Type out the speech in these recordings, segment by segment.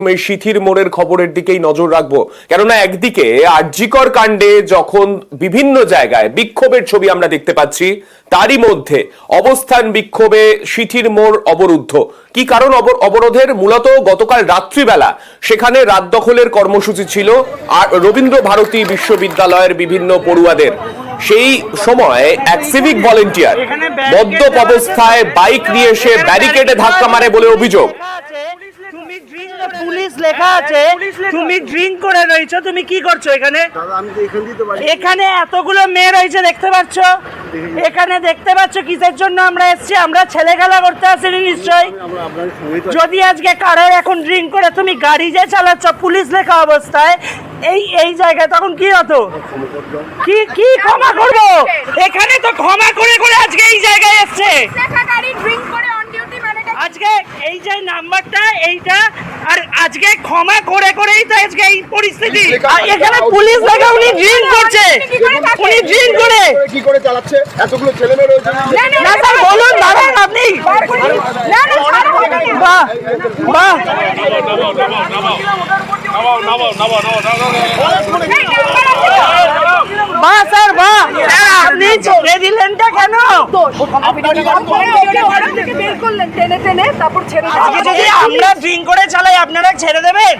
শিথির মোড়ের খবরের দিকেই নজর রাখবো, কেননা একদিকে আরজিকর কাণ্ডে যখন বিভিন্ন জায়গায় বিক্ষোভের ছবি আমরা দেখতে পাচ্ছি, তারই মধ্যে অবস্থান বিক্ষোভে শিথির মোড় অবরুদ্ধ। কি কারণ অবরোধের? মূলত গতকাল রাত্রিবেলা সেখানে রাত দখলের কর্মসূচি ছিল আর রবীন্দ্র ভারতী বিশ্ববিদ্যালয়ের বিভিন্ন পড়ুয়াদের। সেই সময় এক সিভিক ভলেন্টিয়ার মদ্যপ অবস্থায় বাইক নিয়ে এসে ব্যারিকেডে ধাক্কা মারে বলে অভিযোগ। পুলিশ লেখা আছে, তুমি ড্রিঙ্ক করে রয়েছো, তুমি কি করছো এখানে? এখানে এতগুলো মেয়ে রয়েছে দেখতে পাচ্ছ, এখানে দেখতে পাচ্ছ কিসের জন্য আমরা এসেছি? আমরা ছেলে খেলা করতে আসিনি নিশ্চয়। যদি আজকে কারোর এখন ড্রিঙ্ক করে তুমি গাড়ি যে চালাচ্ছ পুলিশ লেখা অবস্থায় এই জায়গায়, তখন কি হতো? কি ক্ষমা করবো? এখানে তো ক্ষমা করে করে আজকে এই জায়গায় এসছে। আজকে এই যে নাম্বারটা এইটা, আর আজকে ক্ষমা করে করেই তো আজকে এই পরিস্থিতি। এখানে পুলিশ লেখা, উনি ড্রিঙ্ক করছে, উনি ড্রিঙ্ক করে কি করে চালাচ্ছে? এতগুলো ছেলে মেয়ে রয়েছে। না স্যার বলুন, দাঁড়ান আপনি। বাহ বাহ, বাহ স্যার বাহ, আপনি ছেড়ে দিলেনটা কেন? যদি আমরা ড্রিঙ্ক করে চালাই আপনারা ছেড়ে দেবেন?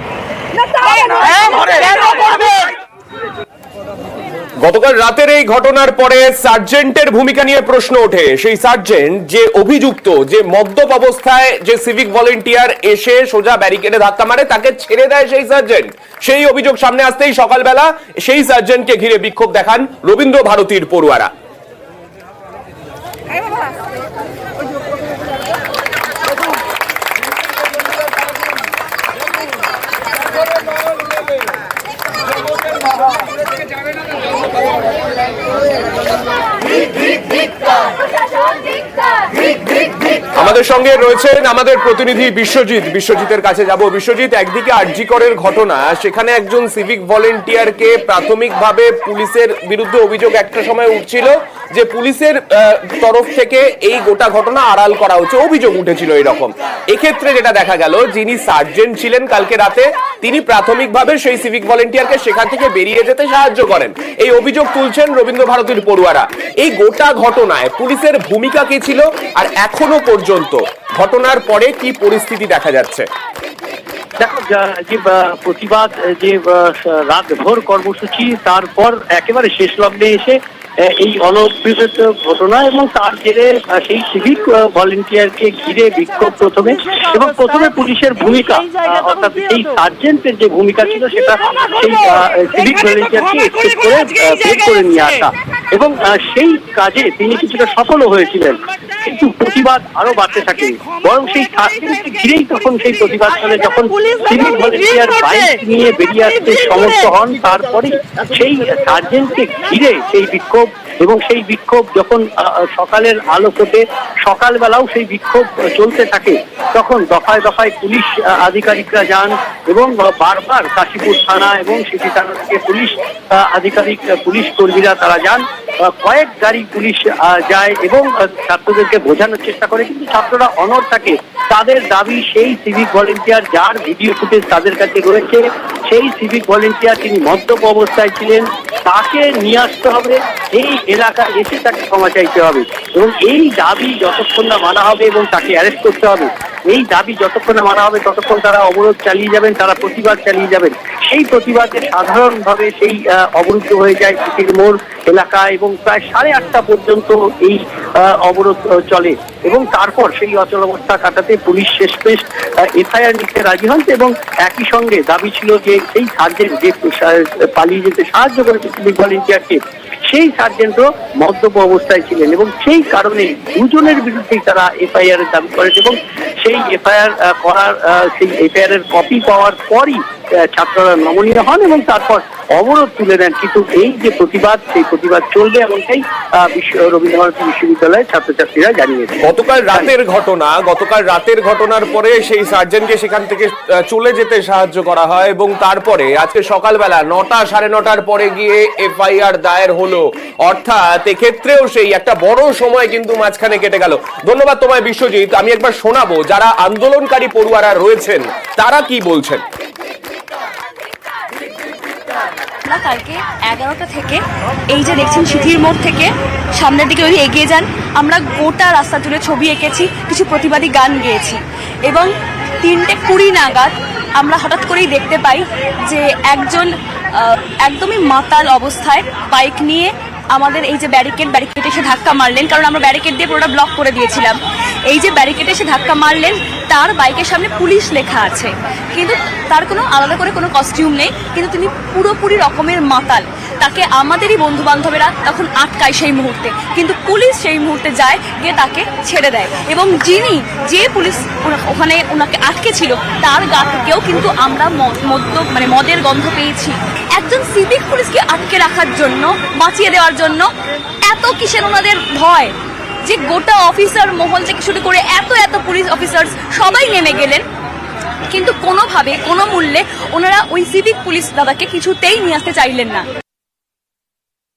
গতকাল রাতের এই ঘটনার পরে সার্জেন্টের ভূমিকা নিয়ে প্রশ্ন ওঠে। সেই সার্জেন্ট যে অভিযুক্ত, যে মদ্যপ অবস্থায় যে সিভিক ভলেন্টিয়ার এসে সোজা ব্যারিকেডে ধাক্কা মারে, তাকে ছেড়ে দেয় সেই সার্জেন্ট। সেই অভিযোগ সামনে আসতেই সকালবেলা সেই সার্জেন্টকে ঘিরে বিক্ষোভ দেখান রবীন্দ্র ভারতীর পড়ুয়ারা। আমাদের সঙ্গে রয়েছেন আমাদের প্রতিনিধি বিশ্বজিতের কাছে যাব। বিশ্বজিৎ, একদিকে আরজিকরের ঘটনা, সেখানে একজন সিভিক ভলেন্টিয়ারকে প্রাথমিকভাবে পুলিশের বিরুদ্ধে অভিযোগ একটা সময় উঠছিল যে পুলিশের তরফ থেকে এই গোটা ঘটনা আড়াল করা হচ্ছে, অভিযোগ উঠেছিল এরকম। এক্ষেত্রে যেটা দেখা গেল, যিনি সার্জেন্ট ছিলেন কালকে রাতে, তিনি প্রাথমিকভাবে সেই সিভিক ভলেন্টিয়ারকে সেখান থেকে বেরিয়ে যেতে সাহায্য করেন। এই অভিযোগ তুলছেন রবীন্দ্র ভারতীর পড়ুয়ারা। এই গোটা ঘটনায় পুলিশের ভূমিকা কি ছিল, আর এখনো পর্যন্ত ঘটনার পরে কি পরিস্থিতি দেখা যাচ্ছে? দেখো, যে প্রতিবাদ, যে রাতভর কর্মসূচি, তারপর একেবারে শেষ লগ্নে এসে এই অনভিপ্রেত ঘটনা এবং তার জেরে সেই সিভিক ভলেন্টিয়ারকে ঘিরে বিক্ষোভ প্রথমে, এবং প্রথমে পুলিশের ভূমিকা, অর্থাৎ সেই সার্জেন্টের যে ভূমিকা ছিল সেটা সেই সিভিক ভলেন্টিয়ারকে এক্সপেক্ট করে বের করে নিয়ে আসা, এবং সেই কাজে তিনি কিছুটা সফলও হয়েছিলেন। কিন্তু প্রতিবাদ আরো বাড়তে থাকে, বরং সেই সার্জেন্টকে ঘিরেই তখন সেই প্রতিবাদ চলে। যখন সিভিক ভলেন্টিয়ার বাইক নিয়ে বেরিয়ে আসতে সমর্থ হন, তারপরে সেই সার্জেন্টকে ঘিরে সেই বিক্ষোভ, এবং সেই বিক্ষোভ যখন সকালের আলো ফোটে, সকালবেলাও সেই বিক্ষোভ চলতে থাকে, তখন দফায় দফায় পুলিশ আধিকারিকরা যান, এবং বারবার কাশীপুর থানা এবং সিটি থানা থেকে পুলিশ আধিকারিক, পুলিশ কর্মীরা তারা যান, কয়েক গাড়ি পুলিশ যায় এবং ছাত্রদেরকে বোঝানোর চেষ্টা করে। কিন্তু ছাত্ররা অনড় থাকে। তাদের দাবি, সেই সিভিক ভলেন্টিয়ার যার ভিডিও ফুটেজ তাদের কাছে রয়েছে, সেই সিভিক ভলেন্টিয়ার তিনি মদ্যপ অবস্থায় ছিলেন, তাকে নিয়ে আসতে হবে, এই এলাকায় এসে তাকে ক্ষমা চাইতে হবে, এবং এই দাবি যতক্ষণ না মানা হবে এবং তাকে অ্যারেস্ট করতে হবে, এই দাবি যতক্ষণ না মানা হবে ততক্ষণ তারা অবরোধ চালিয়ে যাবেন, তারা প্রতিবাদ চালিয়ে যাবেন। সেই প্রতিবাদে সাধারণভাবে সেই অবরুদ্ধ হয়ে যায় শিথির মোড় এলাকা, এবং প্রায় 8:30 পর্যন্ত এই অবরোধ চলে, এবং তারপর সেই অচলাবস্থা কাটাতে পুলিশ শেষমেশ এফআইআর নিতে রাজি হন। এবং একই সঙ্গে দাবি ছিল যে সেই সার্জেন্ট যে পালিয়ে যেতে সাহায্য করেছে সিভিক ভলেন্টিয়ারকে, সেই সার্জেন্টও মদ্যপ অবস্থায় ছিলেন, এবং সেই কারণে দুজনের বিরুদ্ধেই তারা এফআইআর এর দাবি করেছে। এবং সেই এফআইআর করার, সেই এফআইআর এর কপি পাওয়ার পরই ছাত্ররা নমনীয় হন এবং তারপর অবরোধ তুলে নেন। কিন্তু এই যে প্রতিবাদ, সেই প্রতিবাদ চলবে এমনটাই রবীন্দ্রভারতী বিশ্ববিদ্যালয়ের ছাত্রছাত্রীরা জানিয়েছে। গতকাল রাতের ঘটনার পরে সেই সার্জেন্টকে সেখান থেকে চলে যেতে সাহায্য করা হয় এবং তারপরে আজকে সকালবেলা 9টা সাড়ে 9টার পরে গিয়ে এফআইআর দায়ের হলো। অর্থাৎ এক্ষেত্রেও সেই একটা বড় সময় কিন্তু মাঝখানে কেটে গেল। ধন্যবাদ তোমায় বিশ্বজিৎ। আমি একবার শোনাবো যারা আন্দোলনকারী পড়ুয়ারা রয়েছেন তারা কি বলছেন। কালকে 11টা থেকে এই যে দেখছেন সিথির মোড় থেকে সামনের দিকে যদি এগিয়ে যান, আমরা গোটা রাস্তা জুড়ে ছবি এঁকেছি, কিছু প্রতিবাদী গান গেয়েছি এবং 3:20 নাগাদ আমরা হঠাৎ করেই দেখতে পাই যে একজন একদমই মাতাল অবস্থায় বাইক নিয়ে আমাদের এই যে ব্যারিকেডে এসে ধাক্কা মারলেন, কারণ আমরা ব্যারিকেড দিয়ে পুরোটা ব্লক করে দিয়েছিলাম। এই যে ব্যারিকেডে এসে ধাক্কা মারলেন, তার বাইকের সামনে পুলিশ লেখা আছে, কিন্তু তার কোনো আলাদা করে কোনো কস্টিউম নেই, কিন্তু তিনি পুরোপুরি রকমের মাতাল। তাকে আমাদেরই বন্ধু বান্ধবেরা তখন আটকায় সেই মুহূর্তে, কিন্তু পুলিশ সেই মুহূর্তে যায় গিয়ে তাকে ছেড়ে দেয় এবং যে পুলিশ ওখানে ওনাকে আটকে ছিল তার গা থেকেও কিন্তু আমরা মদের গন্ধ পেয়েছি। একজন সিভিক পুলিশকে আটকে রাখার জন্য, বাঁচিয়ে দেওয়ার জন্য এত কিসের ওনাদের ভয় যে গোটা অফিসার মহল থেকে শুরু করে এত পুলিশ অফিসার সবাই নেমে গেলেন, কিন্তু কোনোভাবে কোনো মূল্যে ওনারা ওই সিভিক পুলিশ দাদাকে কিছুতেই নিয়ে আসতে চাইলেন না।